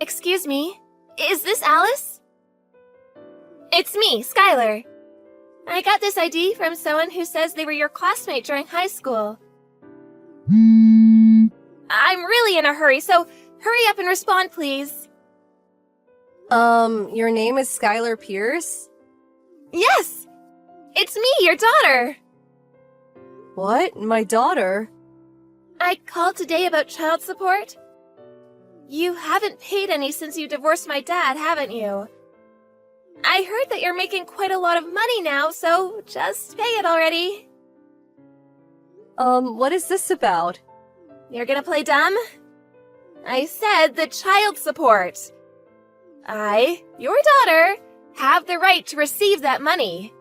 Excuse me, is this Alice? It's me, Skylar. I got this ID from someone who says they were your classmate during high school. I'm really in a hurry, so hurry up and respond, please. Your name is Skylar Pierce? Yes! It's me, your daughter! What? My daughter? I called today about child support. You haven't paid any since you divorced my dad, haven't you? I heard that you're making quite a lot of money now, so just pay it already. What is this about? You're gonna play dumb? I said the child support. I, your daughter, have the right to receive that money.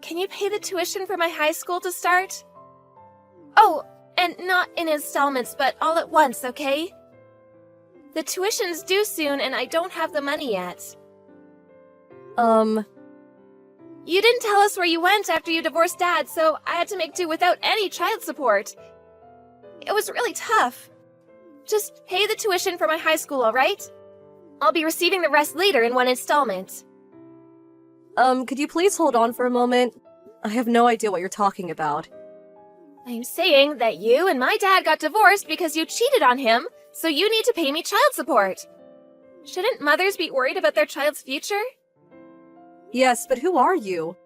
Can you pay the tuition for my high school to start? Oh, and not in installments, but all at once, okay? The tuition's due soon and I don't have the money yet. You didn't tell us where you went after you divorced Dad, so I had to make do without any child support. It was really tough. Just pay the tuition for my high school, alright? I'll be receiving the rest later in one installment. Could you please hold on for a moment? I have no idea what you're talking about. I'm saying that you and my dad got divorced because you cheated on him, so you need to pay me child support. Shouldn't mothers be worried about their child's future? Yes, but who are you?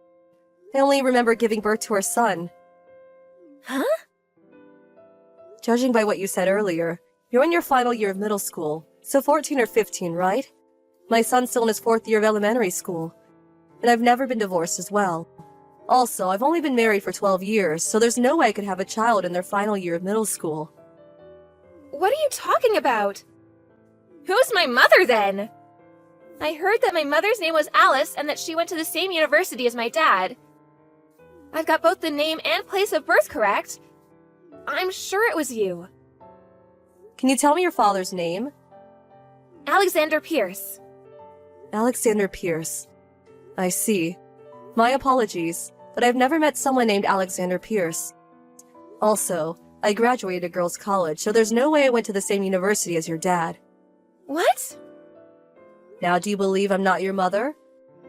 I only remember giving birth to our son. Huh? Judging by what you said earlier, you're in your final year of middle school, so 14 or 15, right? My son's still in his 4th year of elementary school, and I've never been divorced as well. Also, I've only been married for 12 years, so there's no way I could have a child in their final year of middle school. What are you talking about? Who's my mother, then? I heard that my mother's name was Alice and that she went to the same university as my dad. I've got both the name and place of birth correct. I'm sure it was you. Can you tell me your father's name? Alexander Pierce. Alexander Pierce. I see. My apologies, but I've never met someone named Alexander Pierce. Also, I graduated girls' college, so there's no way I went to the same university as your dad. What? Now, do you believe I'm not your mother?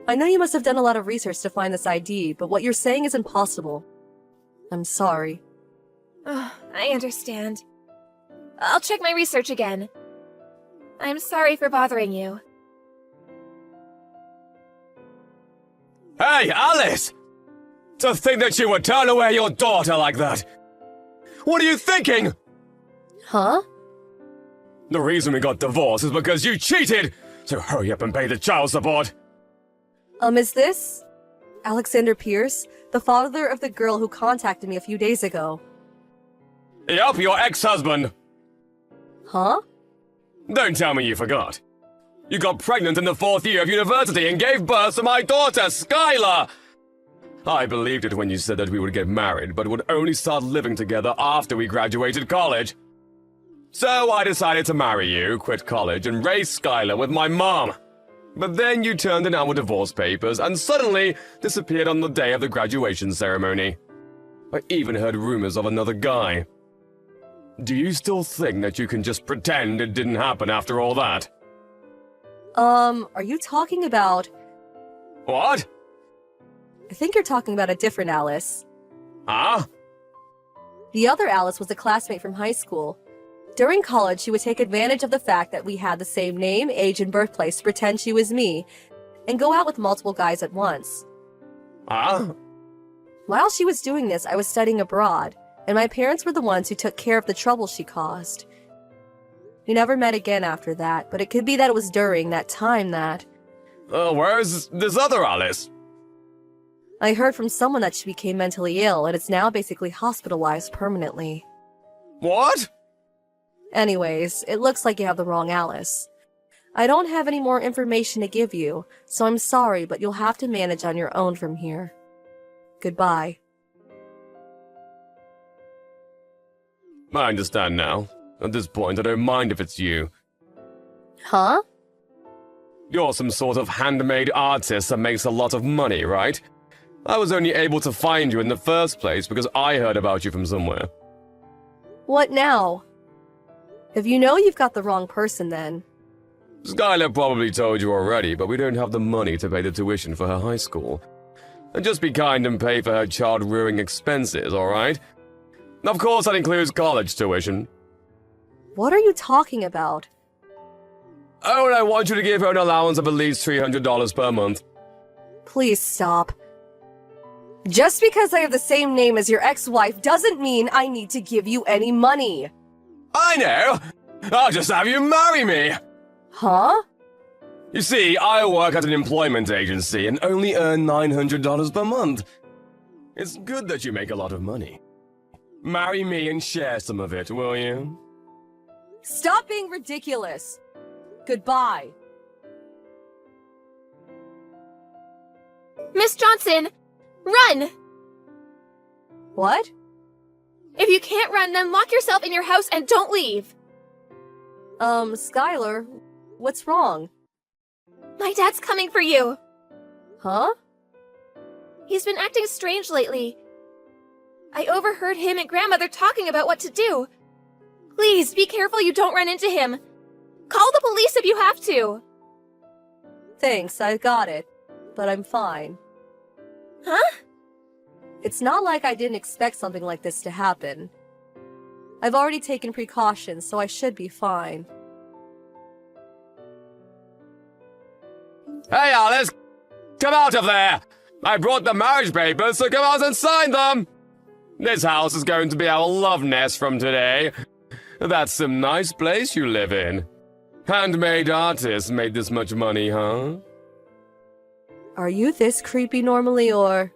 I know you must have done a lot of research to find this ID, but what you're saying is impossible. I'm sorry. Oh, I understand. I'll check my research again. I'm sorry for bothering you. Hey, Alice! To think that you would turn away your daughter like that! What are you thinking? Huh? The reason we got divorced is because you cheated! So hurry up and pay the child support! Is this Alexander Pierce, the father of the girl who contacted me a few days ago? Yup, your ex-husband. Huh? Don't tell me you forgot. You got pregnant in the 4th year of university and gave birth to my daughter, Skylar! I believed it when you said that we would get married, but would only start living together after we graduated college. So I decided to marry you, quit college, and raise Skylar with my mom. But then you turned in our divorce papers and suddenly disappeared on the day of the graduation ceremony. I even heard rumors of another guy. Do you still think that you can just pretend it didn't happen after all that? Are you talking about... What? I think you're talking about a different Alice. Huh? The other Alice was a classmate from high school. During college, she would take advantage of the fact that we had the same name, age, and birthplace to pretend she was me, and go out with multiple guys at once. Huh? While she was doing this, I was studying abroad, and my parents were the ones who took care of the trouble she caused. We never met again after that, but it could be that it was during that time that... Where's this other Alice? I heard from someone that she became mentally ill and is now basically hospitalized permanently. What? Anyways, it looks like you have the wrong Alice. I don't have any more information to give you, so I'm sorry, but you'll have to manage on your own from here. Goodbye. I understand now. At this point, I don't mind if it's you. Huh? You're some sort of handmade artist that makes a lot of money, right? I was only able to find you in the first place because I heard about you from somewhere. What now? If you know, you've got the wrong person then. Skylar probably told you already, but we don't have the money to pay the tuition for her high school. And just be kind and pay for her child-rearing expenses, alright? Of course that includes college tuition. What are you talking about? Oh, and I want you to give her an allowance of at least $300 per month. Please stop. Just because I have the same name as your ex-wife doesn't mean I need to give you any money. I know! I'll just have you marry me! Huh? You see, I work at an employment agency and only earn $900 per month. It's good that you make a lot of money. Marry me and share some of it, will you? Stop being ridiculous. Goodbye. Miss Johnson, run! What? If you can't run, then lock yourself in your house and don't leave. Skylar, what's wrong? My dad's coming for you. Huh? He's been acting strange lately. I overheard him and grandmother talking about what to do. Please, be careful you don't run into him. Call the police if you have to. Thanks, I got it. But I'm fine. Huh? It's not like I didn't expect something like this to happen. I've already taken precautions, so I should be fine. Hey, Alice! Come out of there! I brought the marriage papers, so come out and sign them! This house is going to be our love nest from today. That's some nice place you live in. Handmade artists made this much money, huh? Are you this creepy normally, or...?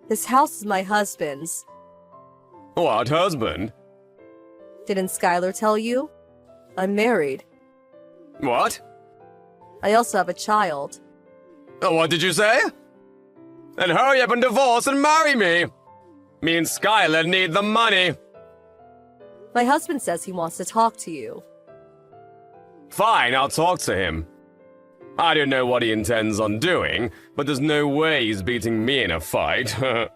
This house is my husband's. What husband? Didn't Skylar tell you? I'm married. What? I also have a child. What did you say? Then hurry up and divorce and marry me! Me and Skylar need the money. My husband says he wants to talk to you. Fine, I'll talk to him. I don't know what he intends on doing, but there's no way he's beating me in a fight. To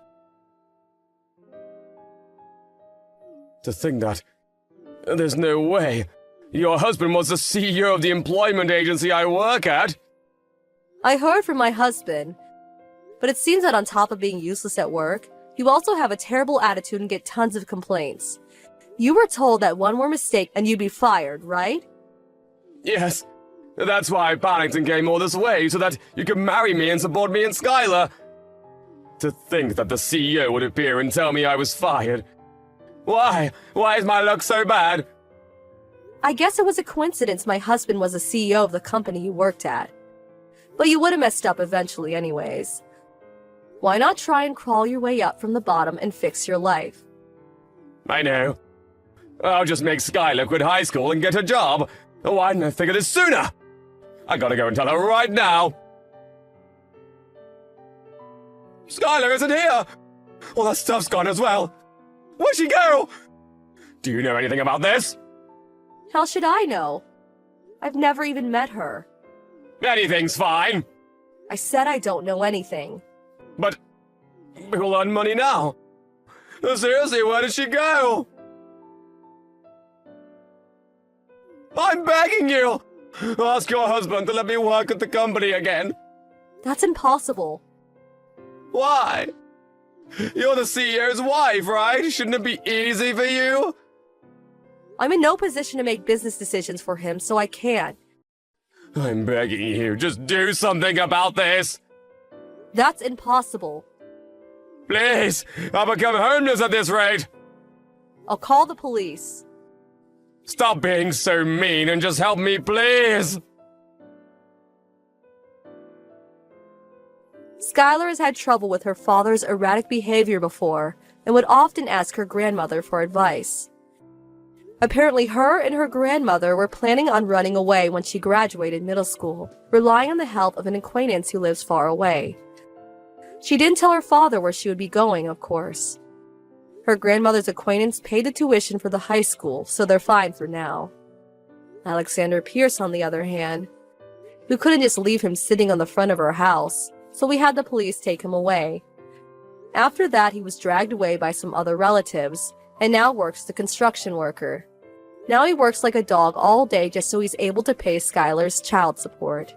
think that... There's no way. Your husband was the CEO of the employment agency I work at. I heard from my husband, but it seems that on top of being useless at work, you also have a terrible attitude and get tons of complaints. You were told that one more mistake and you'd be fired, right? Yes. That's why Paddington came all this way, so that you could marry me and support me and Skylar. To think that the CEO would appear and tell me I was fired. Why? Why is my luck so bad? I guess it was a coincidence my husband was the CEO of the company you worked at. But you would have messed up eventually anyways. Why not try and crawl your way up from the bottom and fix your life? I know. I'll just make Skylar quit high school and get a job. Why didn't I think of this sooner? I gotta go and tell her right now. Skylar isn't here! All that stuff's gone as well. Where'd she go? Do you know anything about this? How should I know? I've never even met her. Anything's fine. I said I don't know anything. But we'll earn money now. Seriously, where did she go? I'm begging you! Ask your husband to let me work at the company again. That's impossible. Why? You're the CEO's wife, right? Shouldn't it be easy for you? I'm in no position to make business decisions for him, so I can't. I'm begging you, just do something about this. That's impossible. Please, I'll become homeless at this rate. I'll call the police. Stop being so mean and just help me, please. Skylar has had trouble with her father's erratic behavior before and would often ask her grandmother for advice. Apparently, her and her grandmother were planning on running away when she graduated middle school, relying on the help of an acquaintance who lives far away. She didn't tell her father where she would be going, of course. Her grandmother's acquaintance paid the tuition for the high school, so they're fine for now. Alexander Pierce, on the other hand, we couldn't just leave him sitting on the front of our house, so we had the police take him away. After that, he was dragged away by some other relatives, and now works as a construction worker. Now he works like a dog all day just so he's able to pay Skylar's child support.